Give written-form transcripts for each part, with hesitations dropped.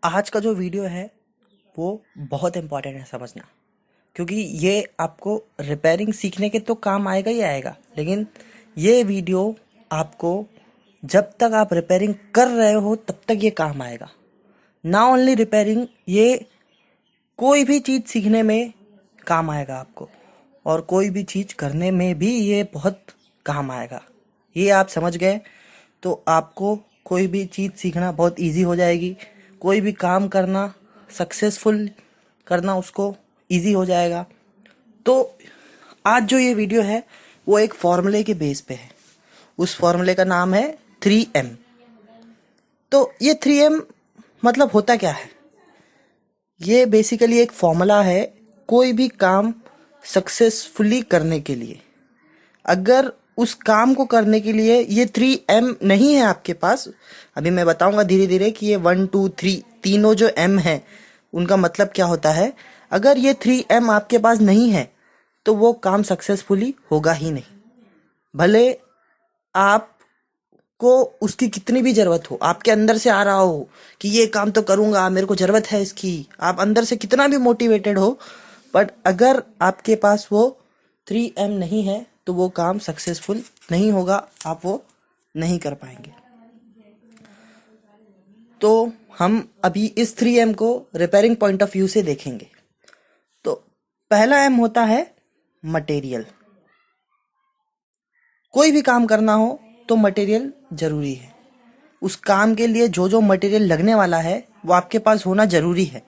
आज का जो वीडियो है वो बहुत इम्पोर्टेंट है समझना, क्योंकि ये आपको रिपेयरिंग सीखने के तो काम आएगा ही आएगा, लेकिन ये वीडियो आपको जब तक आप रिपेयरिंग कर रहे हो तब तक ये काम आएगा। ना ओनली रिपेयरिंग, ये कोई भी चीज़ सीखने में काम आएगा आपको, और कोई भी चीज़ करने में भी ये बहुत काम आएगा। ये आप समझ गए तो आपको कोई भी चीज़ सीखना बहुत इजी हो जाएगी। कोई भी काम करना, सक्सेसफुल करना, उसको इजी हो जाएगा। तो आज जो ये वीडियो है वो एक फॉर्मूले के बेस पे है। उस फॉर्मूले का नाम है 3M। तो ये 3M मतलब होता क्या है? ये बेसिकली एक फॉर्मूला है कोई भी काम सक्सेसफुली करने के लिए। अगर उस काम को करने के लिए ये 3M नहीं है आपके पास, अभी मैं बताऊंगा धीरे धीरे कि ये 1 2 3 तीनों जो M है उनका मतलब क्या होता है। अगर ये 3M आपके पास नहीं है तो वो काम सक्सेसफुली होगा ही नहीं। भले आपको उसकी कितनी भी जरूरत हो, आपके अंदर से आ रहा हो कि ये काम तो करूंगा, मेरे को जरूरत है इसकी, आप अंदर से कितना भी मोटिवेटेड हो, बट अगर आपके पास वो 3M नहीं है तो वो काम सक्सेसफुल नहीं होगा, आप वो नहीं कर पाएंगे। तो हम अभी इस 3M को रिपेयरिंग पॉइंट ऑफ व्यू से देखेंगे। तो पहला M होता है मटेरियल। कोई भी काम करना हो तो मटेरियल जरूरी है। उस काम के लिए जो जो मटेरियल लगने वाला है वो आपके पास होना जरूरी है।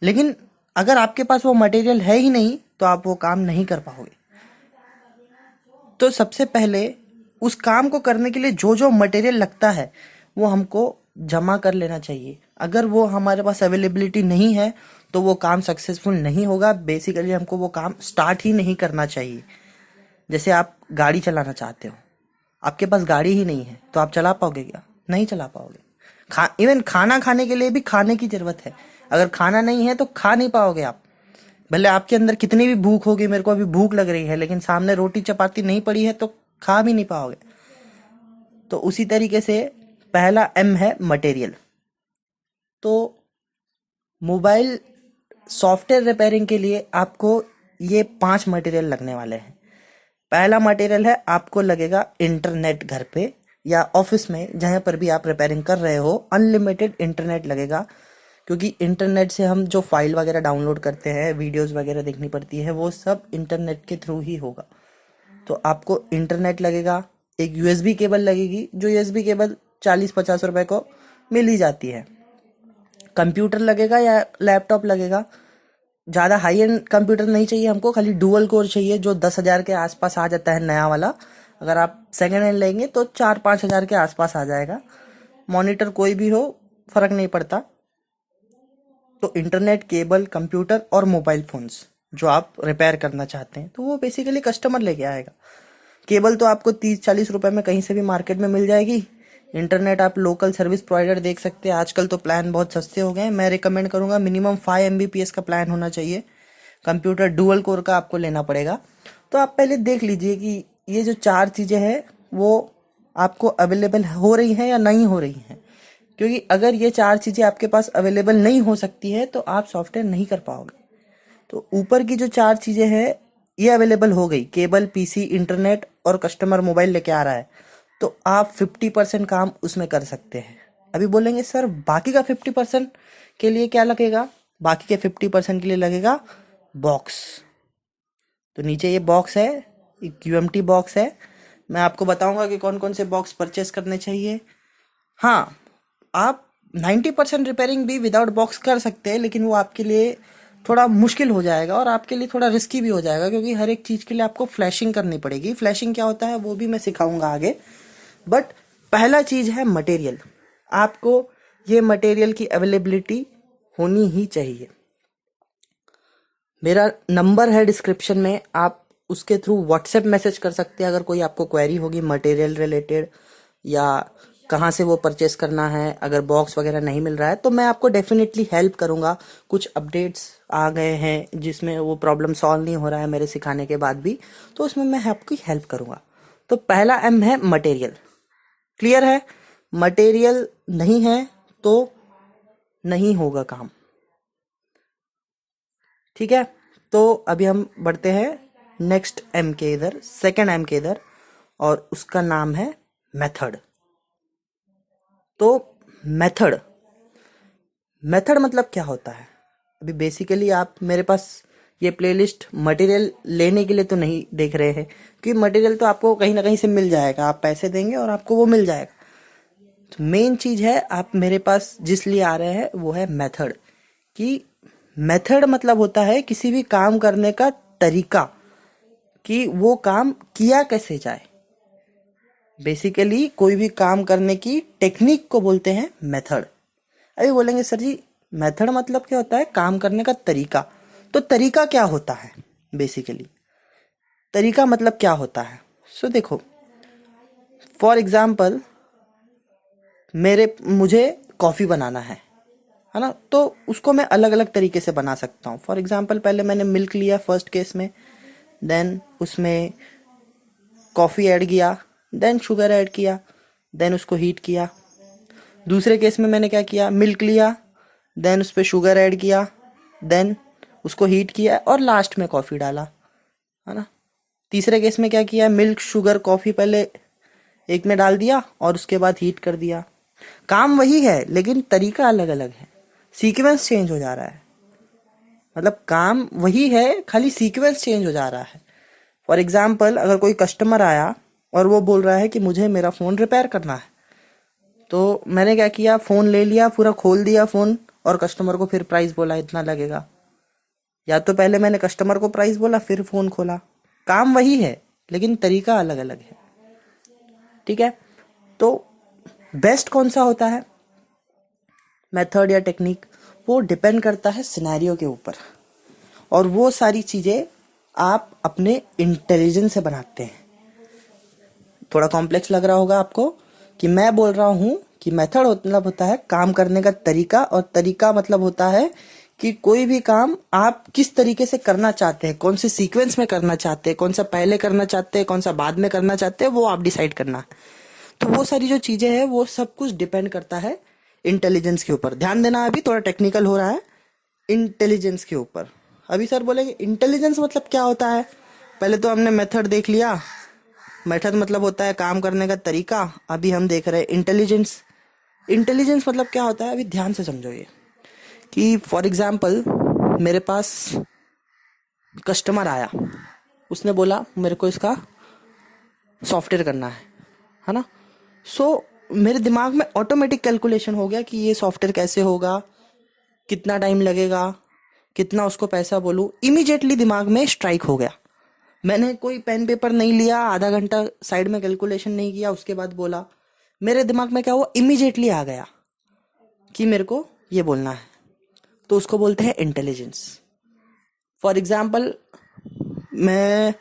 लेकिन अगर आपके पास वो मटेरियल है ही नहीं तो आप वो काम नहीं कर पाओगे। तो सबसे पहले उस काम को करने के लिए जो जो मटेरियल लगता है वो हमको जमा कर लेना चाहिए। अगर वो हमारे पास अवेलेबिलिटी नहीं है तो वो काम सक्सेसफुल नहीं होगा। बेसिकली हमको वो काम स्टार्ट ही नहीं करना चाहिए। जैसे आप गाड़ी चलाना चाहते हो, आपके पास गाड़ी ही नहीं है तो आप चला पाओगे क्या? नहीं चला पाओगे। इवन खाना खाने के लिए भी खाने की जरूरत है। अगर खाना नहीं है तो खा नहीं पाओगे आप। भले आपके अंदर कितनी भी भूख होगी, मेरे को अभी भूख लग रही है, लेकिन सामने रोटी चपाती नहीं पड़ी है तो खा भी नहीं पाओगे। तो उसी तरीके से पहला M है मटेरियल। तो मोबाइल सॉफ्टवेयर रिपेयरिंग के लिए आपको ये 5 मटेरियल लगने वाले हैं। पहला मटेरियल है, आपको लगेगा इंटरनेट। घर पे या ऑफिस में जहाँ पर भी आप रिपेयरिंग कर रहे हो, अनलिमिटेड इंटरनेट लगेगा, क्योंकि इंटरनेट से हम जो फाइल वगैरह डाउनलोड करते हैं, वीडियोस वगैरह देखनी पड़ती है, वो सब इंटरनेट के थ्रू ही होगा। तो आपको इंटरनेट लगेगा। एक USB केबल लगेगी, जो USB केबल 40-50 रुपए को मिल ही जाती है। कंप्यूटर लगेगा या लैपटॉप लगेगा। ज़्यादा हाई एंड कंप्यूटर नहीं चाहिए हमको, खाली डुअल कोर चाहिए जो 10,000 के आसपास आ जाता है नया वाला। अगर आप सेकेंड हैंड लेंगे तो 4-5 हज़ार के आसपास आ जाएगा। मॉनिटर कोई भी हो, फर्क नहीं पड़ता। तो इंटरनेट, केबल, कंप्यूटर और मोबाइल फोन्स जो आप रिपेयर करना चाहते हैं तो वो बेसिकली कस्टमर लेके आएगा। केबल तो आपको 30-40 रुपए में कहीं से भी मार्केट में मिल जाएगी। इंटरनेट आप लोकल सर्विस प्रोवाइडर देख सकते हैं। आजकल तो प्लान बहुत सस्ते हो गए हैं। मैं रिकमेंड करूंगा मिनिमम 5 MBPS का प्लान होना चाहिए। कंप्यूटर डुअल कोर का आपको लेना पड़ेगा। तो आप पहले देख लीजिए कि ये जो 4 चीज़ें हैं वो आपको अवेलेबल हो रही हैं या नहीं हो रही हैं, क्योंकि अगर ये 4 चीज़ें आपके पास अवेलेबल नहीं हो सकती है तो आप सॉफ्टवेयर नहीं कर पाओगे। तो ऊपर की जो 4 चीज़ें हैं ये अवेलेबल हो गई, केबल, PC, इंटरनेट और कस्टमर मोबाइल लेके आ रहा है, तो आप 50% काम उसमें कर सकते हैं। अभी बोलेंगे सर बाकी का 50% के लिए क्या लगेगा? बाकी के 50% के लिए लगेगा बॉक्स। तो नीचे ये बॉक्स है, एक QMT बॉक्स है। मैं आपको बताऊंगा कि कौन कौन से बॉक्स परचेस करने चाहिए। हाँ, आप 90% रिपेयरिंग भी विदाउट बॉक्स कर सकते हैं, लेकिन वो आपके लिए थोड़ा मुश्किल हो जाएगा और आपके लिए थोड़ा रिस्की भी हो जाएगा, क्योंकि हर एक चीज़ के लिए आपको फ्लैशिंग करनी पड़ेगी। फ्लैशिंग क्या होता है वो भी मैं सिखाऊंगा आगे। बट पहला चीज़ है मटेरियल। आपको ये मटेरियल की अवेलेबिलिटी होनी ही चाहिए। मेरा नंबर है डिस्क्रिप्शन में, आप उसके थ्रू व्हाट्सएप मैसेज कर सकते हैं अगर कोई आपको क्वेरी होगी मटेरियल रिलेटेड, या कहाँ से वो परचेस करना है। अगर बॉक्स वगैरह नहीं मिल रहा है तो मैं आपको डेफिनेटली हेल्प करूँगा। कुछ अपडेट्स आ गए हैं जिसमें वो प्रॉब्लम सॉल्व नहीं हो रहा है मेरे सिखाने के बाद भी, तो उसमें मैं आपकी हेल्प करूँगा। तो पहला M है मटेरियल। क्लियर है? मटेरियल नहीं है तो नहीं होगा काम। ठीक है, तो अभी हम बढ़ते हैं नेक्स्ट एम के इधर, सेकंड एम के इधर, और उसका नाम है मेथड। तो मेथड मेथड मतलब क्या होता है? अभी बेसिकली आप मेरे पास ये प्लेलिस्ट मटेरियल लेने के लिए तो नहीं देख रहे हैं, क्योंकि मटेरियल तो आपको कहीं ना कहीं से मिल जाएगा, आप पैसे देंगे और आपको वो मिल जाएगा। तो मेन चीज है, आप मेरे पास जिस लिए आ रहे हैं वो है मेथड। कि मेथड मतलब होता है किसी भी काम करने का तरीका, कि वो काम किया कैसे जाए। बेसिकली कोई भी काम करने की टेक्निक को बोलते हैं मेथड। अभी बोलेंगे सर जी मेथड मतलब क्या होता है? काम करने का तरीका। तो तरीका क्या होता है? बेसिकली तरीका मतलब क्या होता है? सो देखो, फॉर एग्जाम्पल मुझे कॉफ़ी बनाना है ना, तो उसको मैं अलग अलग तरीके से बना सकता हूँ। फॉर एग्जाम्पल पहले मैंने मिल्क लिया फर्स्ट केस में, देन उसमें कॉफ़ी ऐड किया, देन शुगर ऐड किया, देन उसको हीट किया। दूसरे केस में मैंने क्या किया? मिल्क लिया, देन उस पर शुगर ऐड किया, देन उसको हीट किया और लास्ट में कॉफ़ी डाला, है ना। तीसरे केस में क्या किया? मिल्क शुगर कॉफ़ी पहले एक में डाल दिया और उसके बाद हीट कर दिया। काम वही है लेकिन तरीका अलग अलग है, सीक्वेंस चेंज हो जा रहा है। मतलब काम वही है, खाली सीक्वेंस चेंज हो जा रहा है। फॉर एग्जाम्पल अगर कोई कस्टमर आया और वो बोल रहा है कि मुझे मेरा फ़ोन रिपेयर करना है, तो मैंने क्या किया? फ़ोन ले लिया, पूरा खोल दिया फ़ोन, और कस्टमर को फिर प्राइस बोला इतना लगेगा। या तो पहले मैंने कस्टमर को प्राइस बोला फिर फ़ोन खोला। काम वही है लेकिन तरीका अलग अलग है। ठीक है, तो बेस्ट कौन सा होता है मेथड या टेक्निक? वो डिपेंड करता है सिनेरियो के ऊपर, और वो सारी चीज़ें आप अपने इंटेलिजेंस से बनाते हैं। थोड़ा कॉम्प्लेक्स लग रहा होगा आपको कि मैं बोल रहा हूँ कि मेथड मतलब होता है काम करने का तरीका, और तरीका मतलब होता है कि कोई भी काम आप किस तरीके से करना चाहते हैं, कौन से सीक्वेंस में करना चाहते हैं, कौन सा पहले करना चाहते हैं, कौन सा बाद में करना चाहते हैं, वो आप डिसाइड करना। तो वो सारी जो चीज़ें हैं वो सब कुछ डिपेंड करता है इंटेलिजेंस के ऊपर। ध्यान देना, अभी थोड़ा टेक्निकल हो रहा है, इंटेलिजेंस के ऊपर। अभी सर बोलेंगे इंटेलिजेंस मतलब क्या होता है? पहले तो हमने मेथड देख लिया, मेथड मतलब होता है काम करने का तरीका। अभी हम देख रहे हैं इंटेलिजेंस। इंटेलिजेंस मतलब क्या होता है? अभी ध्यान से समझो ये, कि फॉर एग्जाम्पल मेरे पास कस्टमर आया, उसने बोला मेरे को इसका सॉफ्टवेयर करना है ना। सो मेरे दिमाग में ऑटोमेटिक कैलकुलेशन हो गया कि ये सॉफ्टवेयर कैसे होगा, कितना टाइम लगेगा, कितना उसको पैसा बोलूँ। इमीडिएटली दिमाग में स्ट्राइक हो गया। मैंने कोई पेन पेपर नहीं लिया, आधा घंटा साइड में कैलकुलेशन नहीं किया, उसके बाद बोला। मेरे दिमाग में क्या हुआ? इमीडिएटली आ गया कि मेरे को ये बोलना है। तो उसको बोलते हैं इंटेलिजेंस। फॉर एग्जाम्पल मैं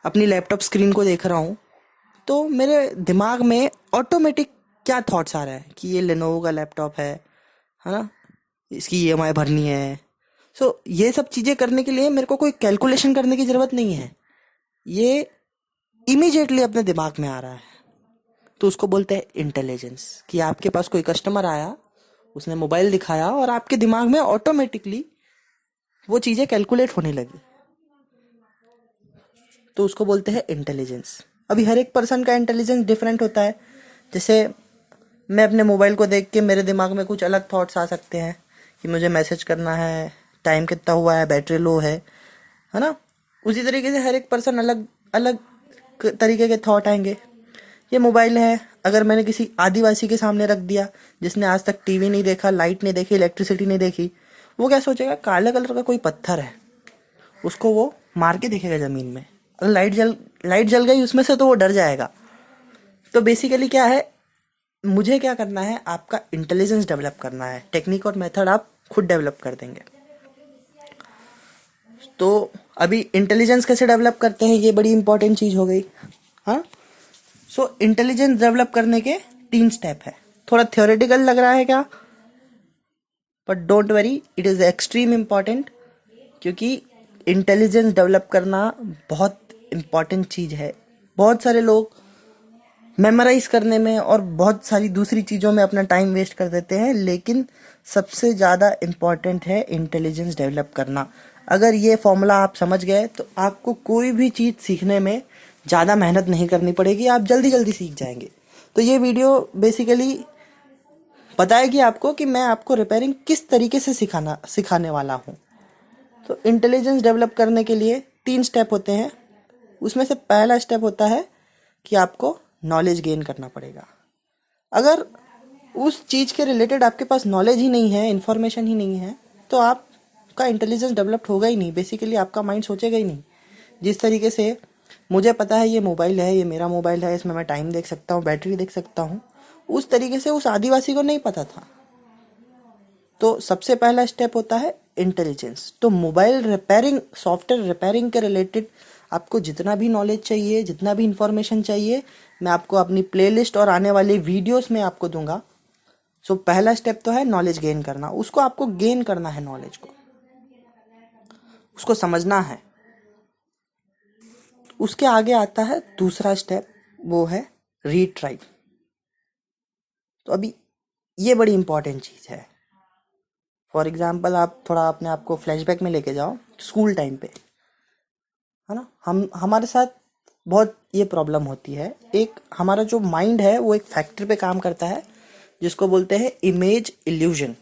अपनी लैपटॉप स्क्रीन को देख रहा हूँ, तो मेरे दिमाग में ऑटोमेटिक क्या थॉट्स आ रहे हैं कि ये लेनोवो का लैपटॉप है ना, इसकी ईएमआई भरनी है। ये सब चीज़ें करने के लिए मेरे को कोई कैलकुलेशन करने की ज़रूरत नहीं है, ये इमीडिएटली अपने दिमाग में आ रहा है। तो उसको बोलते हैं इंटेलिजेंस। कि आपके पास कोई कस्टमर आया, उसने मोबाइल दिखाया और आपके दिमाग में ऑटोमेटिकली वो चीज़ें कैलकुलेट होने लगी, तो उसको बोलते हैं इंटेलिजेंस। अभी हर एक पर्सन का इंटेलिजेंस डिफरेंट होता है। जैसे मैं अपने मोबाइल को देख के मेरे दिमाग में कुछ अलग थॉट्स आ सकते हैं कि मुझे मैसेज करना है, टाइम कितना हुआ है, बैटरी लो है ना। उसी तरीके से हर एक पर्सन अलग अलग तरीके के थॉट आएंगे। ये मोबाइल है, अगर मैंने किसी आदिवासी के सामने रख दिया जिसने आज तक टीवी नहीं देखा, लाइट नहीं देखी, इलेक्ट्रिसिटी नहीं देखी, वो क्या सोचेगा? काले कलर का कोई पत्थर है, उसको वो मार के देखेगा ज़मीन में। अगर लाइट जल गई उसमें से तो वो डर जाएगा। तो बेसिकली क्या है, मुझे क्या करना है? आपका इंटेलिजेंस डेवलप करना है। टेक्निक और मेथड आप खुद डेवलप कर देंगे। तो अभी इंटेलिजेंस कैसे डेवलप करते हैं, ये बड़ी इंपॉर्टेंट चीज़ हो गई। हाँ, इंटेलिजेंस डेवलप करने के 3 स्टेप है। थोड़ा थियोरेटिकल लग रहा है क्या? But don't worry, it is extreme important, क्योंकि इंटेलिजेंस डेवलप करना बहुत इम्पॉर्टेंट चीज़ है। बहुत सारे लोग मेमोराइज करने में और बहुत सारी दूसरी चीज़ों में अपना टाइम वेस्ट कर देते हैं, लेकिन सबसे ज़्यादा इम्पॉर्टेंट है इंटेलिजेंस डेवलप करना। अगर ये फॉर्मूला आप समझ गए तो आपको कोई भी चीज़ सीखने में ज़्यादा मेहनत नहीं करनी पड़ेगी, आप जल्दी जल्दी सीख जाएंगे। तो ये वीडियो बेसिकली बताएगी आपको कि मैं आपको रिपेयरिंग किस तरीके से सिखाने वाला हूँ। तो इंटेलिजेंस डेवलप करने के लिए 3 स्टेप होते हैं। उसमें से पहला स्टेप होता है कि आपको नॉलेज गेन करना पड़ेगा। अगर उस चीज़ के रिलेटेड आपके पास नॉलेज ही नहीं है, इन्फॉर्मेशन ही नहीं है, तो आपका इंटेलिजेंस डेवलप होगा ही नहीं। बेसिकली आपका माइंड सोचेगा ही नहीं। जिस तरीके से मुझे पता है ये मोबाइल है, ये मेरा मोबाइल है, इसमें मैं टाइम देख सकता हूँ, बैटरी देख सकता हूँ, उस तरीके से उस आदिवासी को नहीं पता था। तो सबसे पहला स्टेप होता है इंटेलिजेंस। तो मोबाइल रिपेयरिंग, सॉफ्टवेयर रिपेयरिंग के रिलेटेड आपको जितना भी नॉलेज चाहिए, जितना भी इंफॉर्मेशन चाहिए, मैं आपको अपनी प्लेलिस्ट और आने वाले वीडियोस में आपको दूंगा। सो पहला स्टेप तो है नॉलेज गेन करना। उसको आपको गेन करना है, नॉलेज को, उसको समझना है। उसके आगे आता है दूसरा स्टेप, वो है रीट्राई। तो अभी ये बड़ी इंपॉर्टेंट चीज़ है। फॉर एग्जाम्पल आप थोड़ा अपने आप को फ्लैशबैक में लेके जाओ स्कूल टाइम पे, है ना। हमारे साथ बहुत ये प्रॉब्लम होती है। एक हमारा जो माइंड है वो एक फैक्टर पे काम करता है जिसको बोलते हैं इमेज इल्यूजन।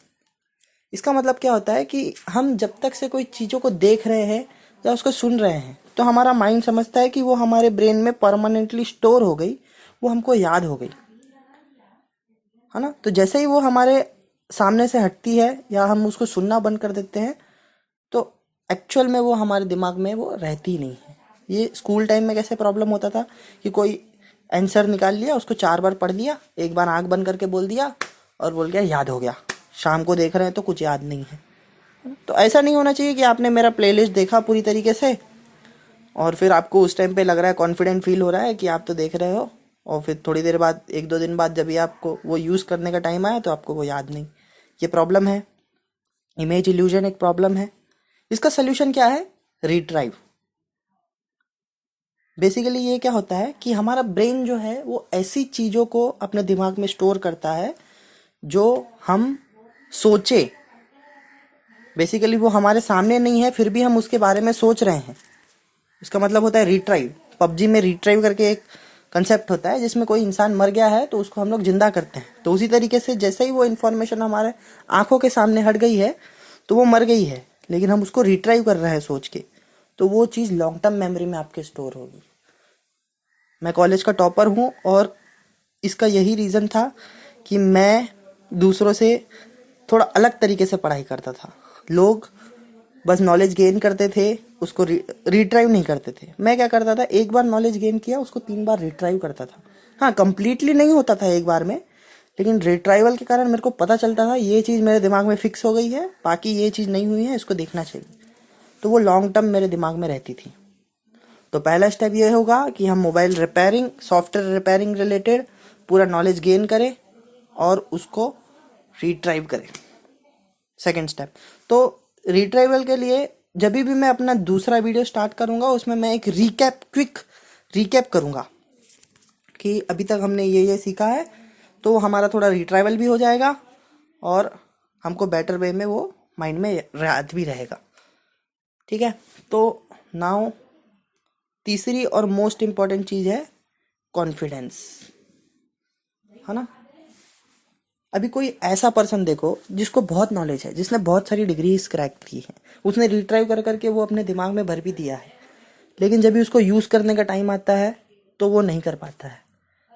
इसका मतलब क्या होता है कि हम जब तक से कोई चीज़ों को देख रहे हैं या उसको सुन रहे हैं तो हमारा माइंड समझता है कि वो हमारे ब्रेन में परमानेंटली स्टोर हो गई, वो हमको याद हो गई, है ना। तो जैसे ही वो हमारे सामने से हटती है या हम उसको सुनना बंद कर देते हैं तो एक्चुअल में वो हमारे दिमाग में वो रहती नहीं है। ये स्कूल टाइम में कैसे प्रॉब्लम होता था कि कोई आंसर निकाल लिया, उसको 4 बार पढ़ लिया, एक बार आंख बंद करके बोल दिया और बोल गया याद हो गया। शाम को देख रहे हैं तो कुछ याद नहीं है। तो ऐसा नहीं होना चाहिए कि आपने मेरा प्लेलिस्ट देखा पूरी तरीके से और फिर आपको उस टाइम पे लग रहा है, कॉन्फिडेंट फील हो रहा है कि आप तो देख रहे हो, और फिर थोड़ी देर बाद, 1-2 दिन बाद जब भी आपको वो यूज़ करने का टाइम आया तो आपको वो याद नहीं। ये प्रॉब्लम है, इमेज इल्यूजन एक प्रॉब्लम है। इसका सोल्यूशन क्या है? रिट्राइव। बेसिकली ये क्या होता है कि हमारा ब्रेन जो है वो ऐसी चीज़ों को अपने दिमाग में स्टोर करता है जो हम सोचे, बेसिकली वो हमारे सामने नहीं है फिर भी हम उसके बारे में सोच रहे हैं। इसका मतलब होता है रिट्राइव। पबजी में रिट्राइव करके एक कंसेप्ट होता है जिसमें कोई इंसान मर गया है तो उसको हम लोग जिंदा करते हैं। तो उसी तरीके से जैसे ही वो इन्फॉर्मेशन हमारे आंखों के सामने हट गई है तो वो मर गई है, लेकिन हम उसको रिट्राइव कर रहे हैं सोच के, तो वो चीज़ लॉन्ग टर्म मेमोरी में आपके स्टोर होगी। मैं कॉलेज का टॉपर हूँ और इसका यही रीज़न था कि मैं दूसरों से थोड़ा अलग तरीके से पढ़ाई करता था। लोग बस नॉलेज गेन करते थे, उसको रिट्राइव नहीं करते थे। मैं क्या करता था, एक बार नॉलेज गेन किया उसको 3 बार रिट्राइव करता था। हाँ, कंप्लीटली नहीं होता था एक बार में, लेकिन रिट्राइवल के कारण मेरे को पता चलता था ये चीज़ मेरे दिमाग में फिक्स हो गई है, बाकी ये चीज़ नहीं हुई है, इसको देखना चाहिए। तो वो लॉन्ग टर्म मेरे दिमाग में रहती थी। तो पहला स्टेप ये होगा कि हम mobile repairing, software repairing related पूरा नॉलेज गेन करें और उसको रिट्राइव करें। सेकेंड स्टेप, तो रिट्राइवल के लिए जब भी मैं अपना दूसरा वीडियो स्टार्ट करूंगा उसमें मैं एक क्विक रिकैप करूंगा कि अभी तक हमने ये सीखा है, तो हमारा थोड़ा रिट्राइवल भी हो जाएगा और हमको बेटर वे में वो माइंड में याद भी रहेगा। ठीक है। तो नाउ तीसरी और मोस्ट इम्पॉर्टेंट चीज़ है कॉन्फिडेंस, है ना। अभी कोई ऐसा पर्सन देखो जिसको बहुत नॉलेज है, जिसने बहुत सारी डिग्रीज क्रैक की है, उसने रिट्राइव कर करके वो अपने दिमाग में भर भी दिया है, लेकिन जब भी उसको यूज़ करने का टाइम आता है तो वो नहीं कर पाता है।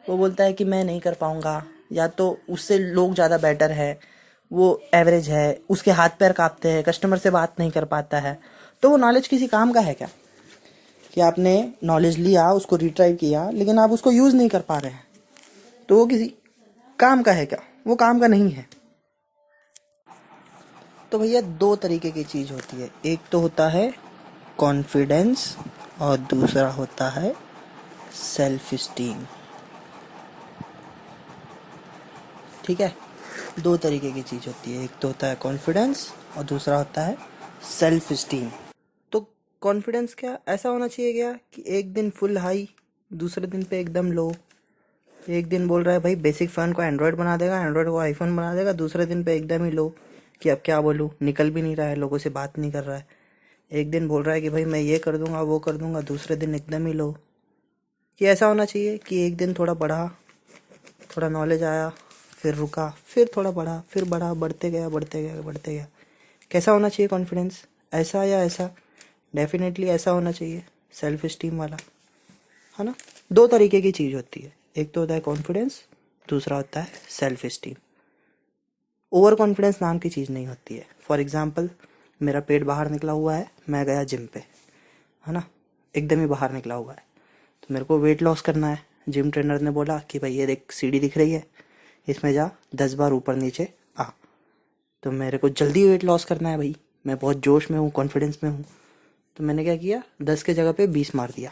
वो बोलता है कि मैं नहीं कर पाऊँगा, या तो उससे लोग ज़्यादा बेटर है, वो एवरेज है, उसके हाथ पैर कांपते हैं, कस्टमर से बात नहीं कर पाता है। तो वो नॉलेज किसी काम का है क्या? कि आपने नॉलेज लिया, उसको रिट्राइव किया, लेकिन आप उसको यूज़ नहीं कर पा रहे हैं, तो वो किसी काम का है क्या? वो काम का नहीं है। तो भैया 2 तरीके की चीज़ होती है, एक तो होता है कॉन्फिडेंस और दूसरा होता है सेल्फ स्टीम। ठीक है, 2 तरीके की चीज़ होती है, एक तो होता है कॉन्फिडेंस और दूसरा होता है सेल्फ स्टीम। तो कॉन्फिडेंस क्या ऐसा होना चाहिए क्या कि एक दिन फुल हाई, दूसरे दिन पे एकदम लो, एक दिन बोल रहा है भाई बेसिक फ़ोन को एंड्रॉयड बना देगा, एंड्रॉयड को आईफोन बना देगा, दूसरे दिन पे एकदम ही लो कि अब क्या बोलूँ, निकल भी नहीं रहा है, लोगों से बात नहीं कर रहा है। एक दिन बोल रहा है कि भाई मैं ये कर दूंगा वो कर दूंगा, दूसरे दिन एकदम ही लो। कि ऐसा होना चाहिए कि एक दिन थोड़ा बढ़ा, थोड़ा नॉलेज आया, फिर रुका, फिर थोड़ा बढ़ा, फिर बढ़ा, बढ़ते गया बढ़ते गया बढ़ते गया। कैसा होना चाहिए कॉन्फिडेंस, ऐसा या ऐसा? डेफिनेटली ऐसा होना चाहिए, सेल्फ इस्टीम वाला, है ना। दो तरीके की चीज़ होती है, एक तो होता है कॉन्फिडेंस, दूसरा होता है सेल्फ इस्टीम। ओवर कॉन्फिडेंस नाम की चीज़ नहीं होती है। फॉर एग्जाम्पल, मेरा पेट बाहर निकला हुआ है, मैं गया जिम पे, है ना, एकदम ही बाहर निकला हुआ है, तो मेरे को वेट लॉस करना है। जिम ट्रेनर ने बोला कि भाई ये देख सीढ़ी दिख रही है, इसमें जा 10 बार ऊपर नीचे आ। तो मेरे को जल्दी वेट लॉस करना है भाई, मैं बहुत जोश में हूँ, कॉन्फिडेंस में हूँ। तो मैंने क्या किया, 10 के जगह पे 20 मार दिया,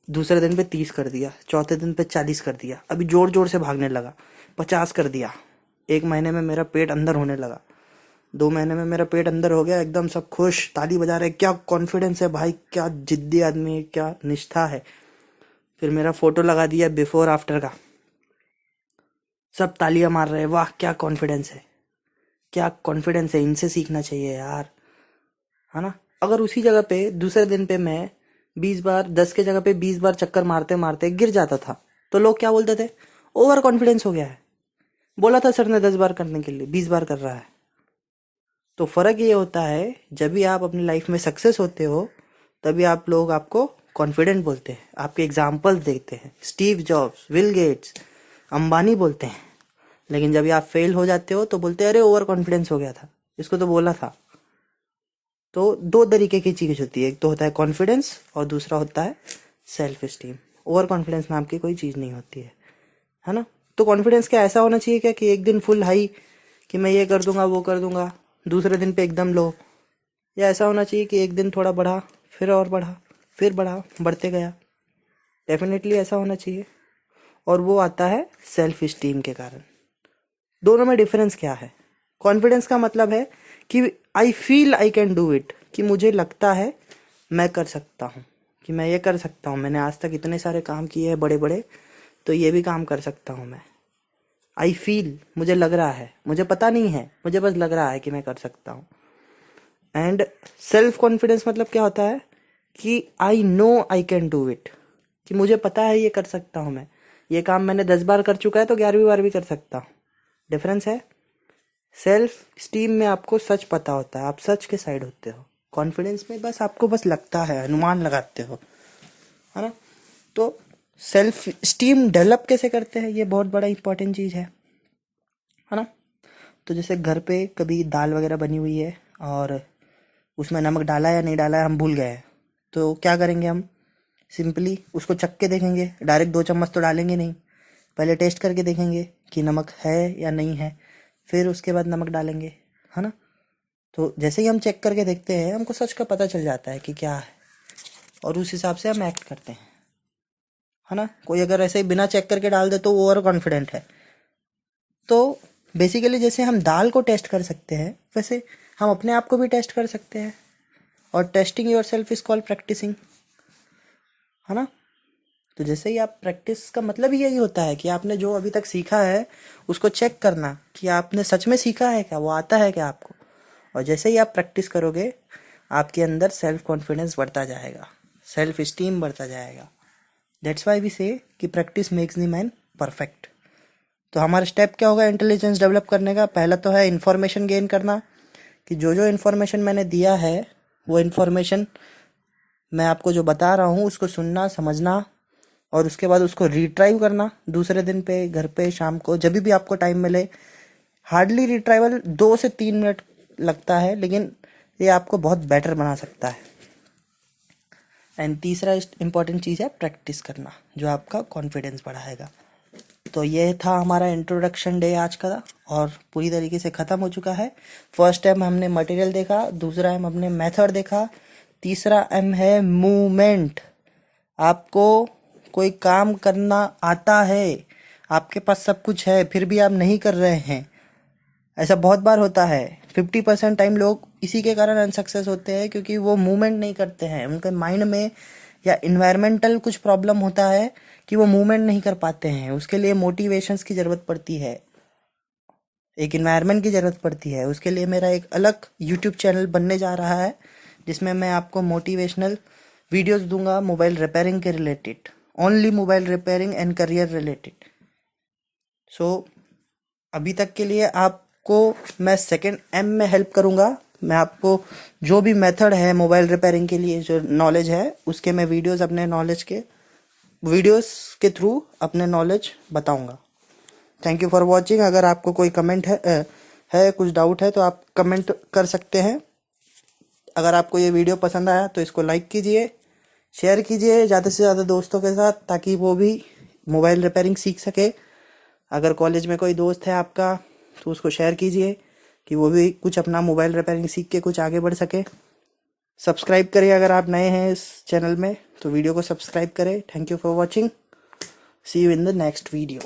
दूसरे दिन पे 30 कर दिया, चौथे दिन पे 40 कर दिया, अभी जोर जोर से भागने लगा, 50 कर दिया। 1 महीने में मेरा पेट अंदर होने लगा, 2 महीने में मेरा पेट अंदर हो गया, एकदम सब खुश, ताली बजा रहे, क्या कॉन्फिडेंस है भाई, क्या जिद्दी आदमी है, क्या निष्ठा है। फिर मेरा फोटो लगा दिया बिफोर आफ्टर का, सब तालियां मार रहे हैं, वाह क्या कॉन्फिडेंस है, क्या कॉन्फिडेंस है, इनसे सीखना चाहिए यार, है ना। अगर उसी जगह पे दूसरे दिन पे मैं 20 बार, 10 के जगह पे 20 बार चक्कर मारते मारते गिर जाता था, तो लोग क्या बोलते थे, ओवर कॉन्फिडेंस हो गया है, बोला था सर ने 10 बार करने के लिए, 20 बार कर रहा है। तो फर्क ये होता है, जब भी आप अपनी लाइफ में सक्सेस होते हो तभी आप लोग आपको कॉन्फिडेंट बोलते हैं, आपके एग्जाम्पल्स देते हैं, Steve Jobs, Bill Gates, Ambani बोलते हैं। लेकिन जब आप फेल हो जाते हो तो बोलते हैं अरे ओवर कॉन्फिडेंस हो गया था, इसको तो बोला था। तो दो तरीके की चीज़ होती है, एक तो होता है कॉन्फिडेंस और दूसरा होता है सेल्फ इस्टीम। ओवर कॉन्फिडेंस नाम की कोई चीज़ नहीं होती है ना। तो कॉन्फिडेंस क्या ऐसा होना चाहिए क्या कि एक दिन फुल हाई कि मैं ये कर दूंगा वो कर दूंगा, दूसरे दिन पे एकदम लो? या ऐसा होना चाहिए कि एक दिन थोड़ा बढ़ा, फिर और बढ़ा, फिर बढ़ा, बढ़ते गया? डेफिनेटली ऐसा होना चाहिए, और वो आता है सेल्फ इस्टीम के कारण। दोनों में डिफरेंस क्या है? कॉन्फिडेंस का मतलब है कि I feel I can do it, कि मुझे लगता है मैं कर सकता हूँ, कि मैं ये कर सकता हूँ, मैंने आज तक इतने सारे काम किए हैं बड़े बड़े, तो ये भी काम कर सकता हूँ मैं। आई फील, मुझे लग रहा है, मुझे पता नहीं है, मुझे बस लग रहा है कि मैं कर सकता हूँ। एंड सेल्फ कॉन्फिडेंस मतलब क्या होता है कि I know I can do it, कि मुझे पता है ये कर सकता हूँ मैं, ये काम मैंने 10 बार कर चुका है तो 11वीं बार भी कर सकता हूँ। डिफरेंस है। सेल्फ स्टीम में आपको सच पता होता है, आप सच के साइड होते हो। कॉन्फिडेंस में बस आपको बस लगता है, अनुमान लगाते हो, है ना। तो सेल्फ स्टीम डेवलप कैसे करते हैं, ये बहुत बड़ा इंपॉर्टेंट चीज़ है ना। तो जैसे घर पे कभी दाल वगैरह बनी हुई है और उसमें नमक डाला या नहीं डाला है हम भूल गए हैं, तो क्या करेंगे हम? सिंपली उसको चख के देखेंगे, डायरेक्ट 2 चम्मच तो डालेंगे नहीं, पहले टेस्ट करके देखेंगे कि नमक है या नहीं है, फिर उसके बाद नमक डालेंगे, है ना। तो जैसे ही हम चेक करके देखते हैं हमको सच का पता चल जाता है कि क्या है, और उस हिसाब से हम एक्ट करते हैं, है ना। कोई अगर ऐसे ही बिना चेक करके डाल दे तो वो ओवर कॉन्फिडेंट है। तो बेसिकली जैसे हम दाल को टेस्ट कर सकते हैं, वैसे हम अपने आप को भी टेस्ट कर सकते हैं, और testing yourself is called practising, है ना। तो जैसे ही आप प्रैक्टिस का मतलब ही यही होता है कि आपने जो अभी तक सीखा है उसको चेक करना कि आपने सच में सीखा है क्या, वो आता है क्या आपको। और जैसे ही आप प्रैक्टिस करोगे आपके अंदर सेल्फ कॉन्फिडेंस बढ़ता जाएगा, सेल्फ स्टीम बढ़ता जाएगा। दैट्स वाई वी से कि practice makes the man perfect. तो हमारा स्टेप क्या होगा इंटेलिजेंस डेवलप करने का? पहला तो है इन्फॉर्मेशन गेन करना, कि जो जो इन्फॉर्मेशन मैंने दिया है वो इन्फॉर्मेशन मैं आपको जो बता रहा हूँ उसको सुनना, समझना, और उसके बाद उसको रिट्राइव करना दूसरे दिन पे, घर पे, शाम को, जब भी आपको टाइम मिले। हार्डली रिट्राइवल 2 से 3 मिनट लगता है, लेकिन ये आपको बहुत बेटर बना सकता है। एंड तीसरा इम्पॉर्टेंट चीज़ है प्रैक्टिस करना, जो आपका कॉन्फिडेंस बढ़ाएगा। तो ये था हमारा इंट्रोडक्शन डे आज का, और पूरी तरीके से ख़त्म हो चुका है। फर्स्ट एम हमने मटेरियल देखा, दूसरा एम हमने मेथड देखा, तीसरा एम है मूवमेंट। आपको कोई काम करना आता है, आपके पास सब कुछ है, फिर भी आप नहीं कर रहे हैं, ऐसा बहुत बार होता है। 50% टाइम लोग इसी के कारण अनसक्सेस होते हैं, क्योंकि वो मूवमेंट नहीं करते हैं, उनके माइंड में या इन्वायरमेंटल कुछ प्रॉब्लम होता है कि वो मूवमेंट नहीं कर पाते हैं, उसके लिए मोटिवेशंस की ज़रूरत पड़ती है, एक इन्वायरमेंट की ज़रूरत पड़ती है। उसके लिए मेरा एक अलग यूट्यूब चैनल बनने जा रहा है जिसमें मैं आपको मोटिवेशनल वीडियोस दूंगा मोबाइल रिपेयरिंग के related, only mobile repairing and career related. So अभी तक के लिए आपको मैं सेकेंड एम में हेल्प करूंगा। मैं आपको जो भी मेथड है मोबाइल रिपेयरिंग के लिए जो नॉलेज है उसके मैं वीडियोस के थ्रू अपने नॉलेज बताऊंगा। Thank you for watching. अगर आपको कोई कमेंट है कुछ डाउट है तो आप कमेंट कर सकते हैं। अगर आपको ये वीडियो पसंद आया तो इसको लाइक कीजिए, शेयर कीजिए ज़्यादा से ज़्यादा दोस्तों के साथ ताकि वो भी मोबाइल रिपेयरिंग सीख सके। अगर कॉलेज में कोई दोस्त है आपका तो उसको शेयर कीजिए कि वो भी कुछ अपना मोबाइल रिपेयरिंग सीख के कुछ आगे बढ़ सके। सब्सक्राइब करिए अगर आप नए हैं इस चैनल में तो वीडियो को सब्सक्राइब करें। Thank you for watching. See you in the next video.